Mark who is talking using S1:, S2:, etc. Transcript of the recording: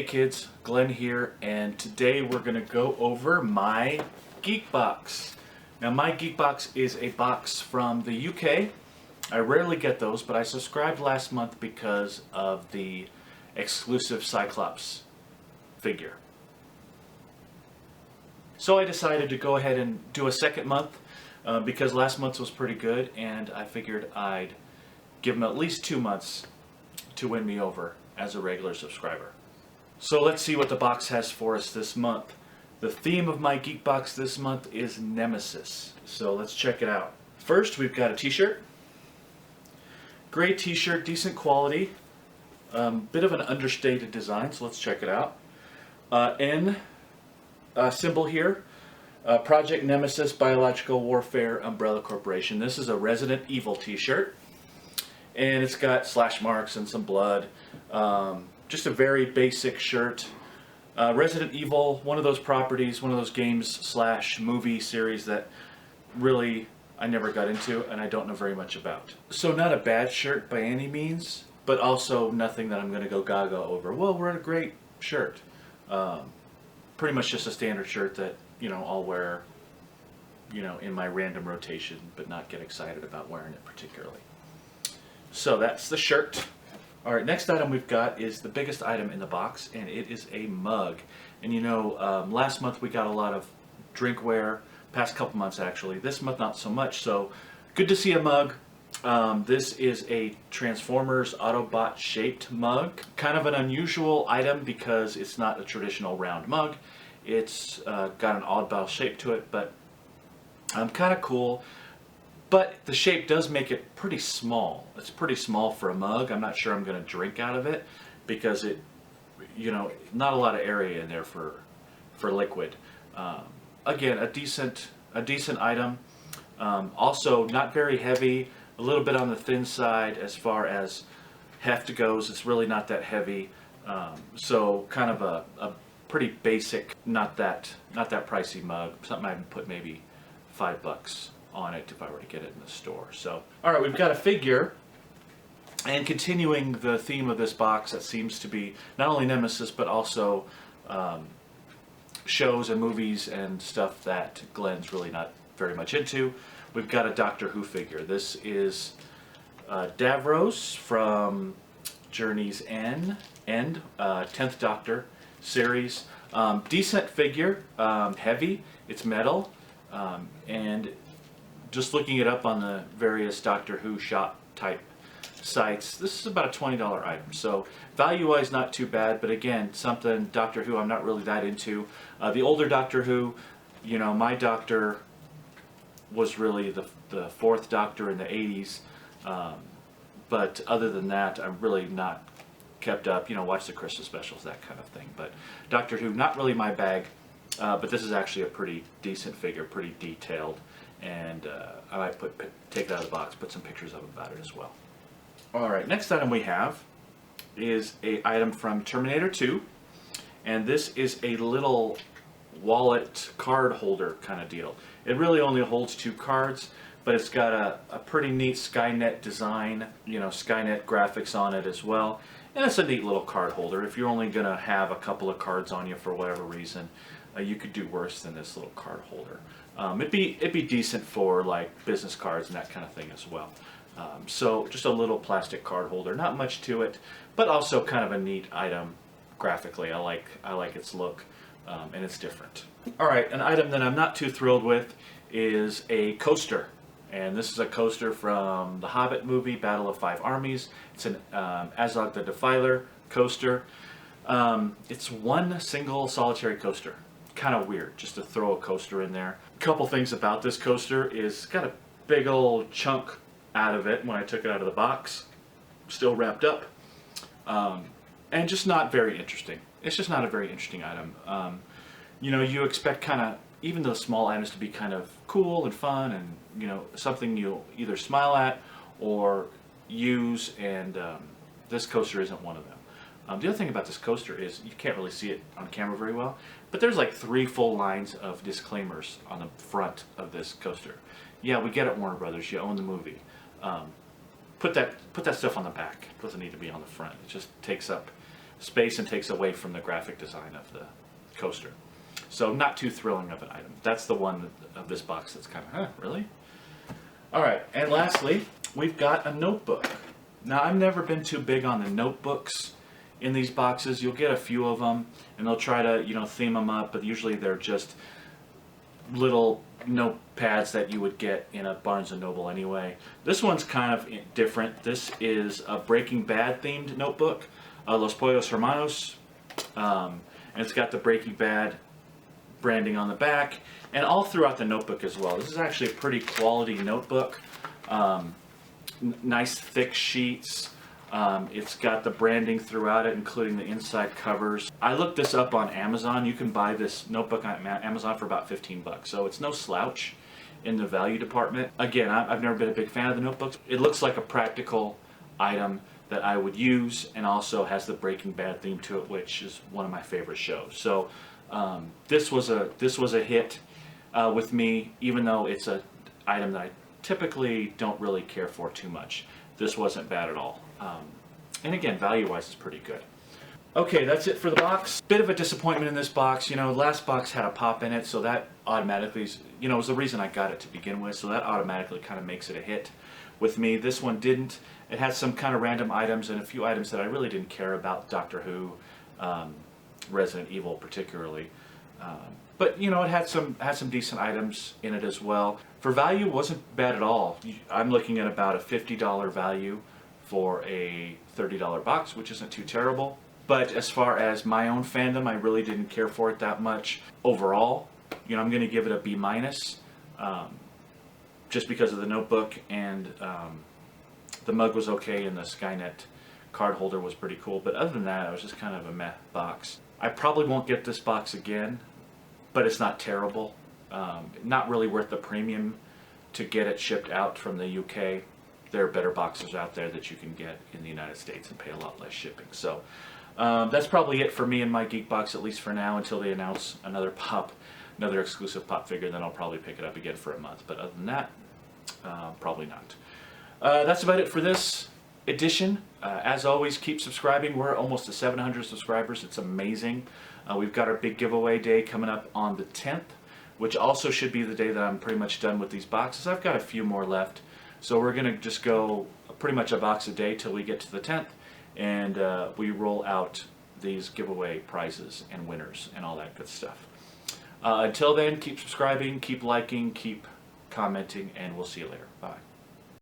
S1: Hey kids, Glenn here, and today we're going to go over my Geek Box. Now my Geek Box is a box from the UK. I rarely get those, but I subscribed last month because of the exclusive Cyclops figure. So I decided to go ahead and do a second month because last month's was pretty good, and I figured I'd give them at least 2 months to win me over as a regular subscriber. So let's see what the box has for us this month. The theme of my Geek Box this month is Nemesis. So let's check it out. First, we've got a t-shirt. Great t-shirt, decent quality. Bit of an understated design, so let's check it out. N symbol here. Project Nemesis Biological Warfare Umbrella Corporation. This is a Resident Evil t-shirt. And it's got slash marks and some blood. Just a very basic shirt. Resident Evil, one of those properties, one of those games slash movie series that really I never got into and I don't know very much about. So not a bad shirt by any means, but also nothing that I'm going to go gaga over. Well, we're in a great shirt. Pretty much just a standard shirt that, I'll wear, in my random rotation, but not get excited about wearing it particularly. So that's the shirt. Alright, next item we've got is the biggest item in the box, and it is a mug. And last month we got a lot of drinkware, past couple months actually. This month not so much, so good to see a mug. This is a Transformers Autobot shaped mug. Kind of an unusual item because it's not a traditional round mug. It's got an oddball shape to it, but kind of cool. But the shape does make it pretty small. It's pretty small for a mug. I'm not sure I'm going to drink out of it because it, not a lot of area in there for liquid. Again, a decent item. Also, not very heavy. A little bit on the thin side as far as heft goes. It's really not that heavy. So kind of a pretty basic, not that pricey mug. Something I'd put maybe $5 on it if I were to get it in the store. So, alright, we've got a figure, and continuing the theme of this box that seems to be not only Nemesis, but also shows and movies and stuff that Glenn's really not very much into. We've got a Doctor Who figure. This is Davros from Journey's End, 10th Doctor series. Decent figure, heavy, it's metal, and just looking it up on the various Doctor Who shop type sites, this is about a $20 item. So value-wise, not too bad, but again, something Doctor Who I'm not really that into. The older Doctor Who, my Doctor was really the fourth Doctor in the 80s, but other than that, I'm really not kept up. Watch the Christmas specials, that kind of thing. But Doctor Who, not really my bag, but this is actually a pretty decent figure, pretty detailed. And I might take it out of the box, put some pictures up about it as well. Alright, next item we have is an item from Terminator 2. And this is a little wallet card holder kind of deal. It really only holds 2 cards, but it's got a pretty neat Skynet design, Skynet graphics on it as well. And it's a neat little card holder. If you're only going to have a couple of cards on you for whatever reason, you could do worse than this little card holder. It'd be decent for like business cards and that kind of thing as well. So just a little plastic card holder, not much to it, but also kind of a neat item graphically. I like its look, and it's different. All right, an item that I'm not too thrilled with is a coaster. And this is a coaster from the Hobbit movie, Battle of Five Armies. It's an Azog the Defiler coaster. It's one single solitary coaster. Kind of weird just to throw a coaster in there. A couple things about this coaster is it's got a big old chunk out of it when I took it out of the box. Still wrapped up. And just not very interesting. It's just not a very interesting item. You expect kind of even those small items to be kind of cool and fun and, something you'll either smile at or use, and this coaster isn't one of them. The other thing about this coaster is you can't really see it on camera very well, but there's like 3 full lines of disclaimers on the front of this coaster. Yeah, we get it, Warner Brothers, you own the movie. Put that stuff on the back. It doesn't need to be on the front. It just takes up space and takes away from the graphic design of the coaster. So not too thrilling of an item. That's the one of this box that's kind of, huh, really? All right, and lastly, we've got a notebook. Now, I've never been too big on the notebooks in these boxes. You'll get a few of them, and they'll try to, theme them up, but usually they're just little notepads that you would get in a Barnes & Noble anyway. This one's kind of different. This is a Breaking Bad themed notebook, Los Pollos Hermanos, and it's got the Breaking Bad branding on the back and all throughout the notebook as well. This is actually a pretty quality notebook. Nice thick sheets. It's got the branding throughout it, including the inside covers. I looked this up on Amazon. You can buy this notebook on Amazon for about 15 bucks. So it's no slouch in the value department. Again, I've never been a big fan of the notebooks. It looks like a practical item that I would use, and also has the Breaking Bad theme to it, which is one of my favorite shows. So this was a hit with me, even though it's an item that I typically don't really care for too much. This wasn't bad at all. And again, value-wise, it's pretty good. Okay, that's it for the box. Bit of a disappointment in this box. Last box had a pop in it, so that automatically, was the reason I got it to begin with, so that automatically kind of makes it a hit with me. This one didn't. It had some kind of random items and a few items that I really didn't care about, Doctor Who, Resident Evil particularly. But it had some decent items in it as well. For value, it wasn't bad at all. I'm looking at about a $50 value for a $30 box, which isn't too terrible. But as far as my own fandom, I really didn't care for it that much. Overall, I'm going to give it a B-, just because of the notebook, and the mug was okay, and the Skynet card holder was pretty cool. But other than that, it was just kind of a meh box. I probably won't get this box again, but it's not terrible. Not really worth the premium to get it shipped out from the UK. There are better boxes out there that you can get in the United States and pay a lot less shipping. So that's probably it for me and my Geek box, at least for now, until they announce another exclusive pop figure. Then I'll probably pick it up again for a month. But other than that, probably not. That's about it for this edition. As always, keep subscribing. We're almost to 700 subscribers. It's amazing. We've got our big giveaway day coming up on the 10th, which also should be the day that I'm pretty much done with these boxes. I've got a few more left. So we're going to just go pretty much a box a day till we get to the 10th, and we roll out these giveaway prizes and winners and all that good stuff. Until then, keep subscribing, keep liking, keep commenting, and we'll see you later. Bye.